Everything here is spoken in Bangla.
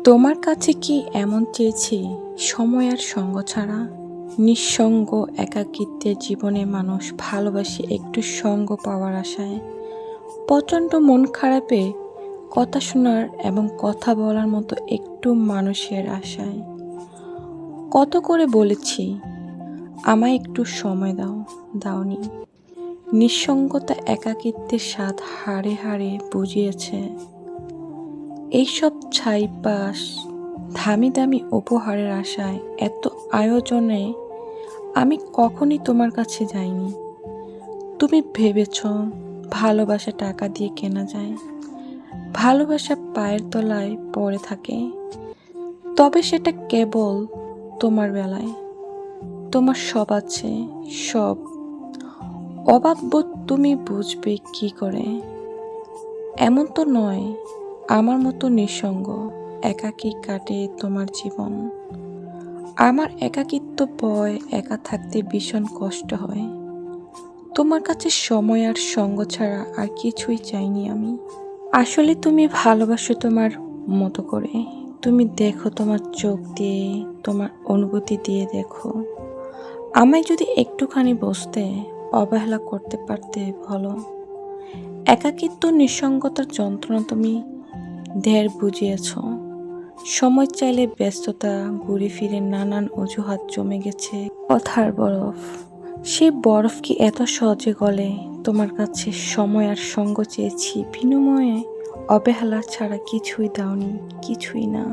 তোমার কাছে কি এমন চেয়েছি সময় আর সঙ্গ ছাড়া? নিঃসঙ্গ একাকিত্বের জীবনে মানুষ ভালোবাসে একটু সঙ্গ পাওয়ার আশায়। প্রচণ্ড মন খারাপে কথা শোনার এবং কথা বলার মতো একটু মানুষের আশায়। কত করে বলেছি আমায় একটু সময় দাও, দাওনি। নিঃসঙ্গতা একাকিত্বের স্বাদ হাড়ে হাড়ে বুঝিয়েছে। এইসব ছাইপাশ দামি দামি উপহারের আশায় এত আয়োজনে আমি কখনই তোমার কাছে যাইনি। তুমি ভেবেছ ভালোবাসা টাকা দিয়ে কেনা যায়, ভালোবাসা পায়ের তলায় পড়ে থাকে। তবে সেটা কেবল তোমার বেলায়। তোমার সব আছে, সব। অভাববোধ তুমি বুঝবে কি করে? এমন তো নয় আমার মতো নিঃসঙ্গ একাকী কাটে তোমার জীবন। আমার একাকিত্ব ভয়, একা থাকতে ভীষণ কষ্ট হয়। তোমার কাছে সময় আর সঙ্গ ছাড়া আর কিছুই চাইনি আমি। আসলে তুমি ভালোবাসো তোমার মতো করে। তুমি দেখো তোমার চোখ দিয়ে, তোমার অনুভূতি দিয়ে দেখো। আমায় যদি একটুখানি বসতে অবহেলা করতে পারতে বলো। একাকিত্ব নিঃসঙ্গতার যন্ত্রণা তুমি ঢের বুঝিয়েছ। সময় চাইলে ব্যস্ততা, ঘুরে ফিরে নানান অজুহাত জমে গেছে কথার বরফ। সেই বরফ কি এত সহজে গলে? তোমার কাছে সময় আর সঙ্গ চেয়েছি, বিনিময়ে অবহেলা ছাড়া কিছুই দাওনি, কিছুই না।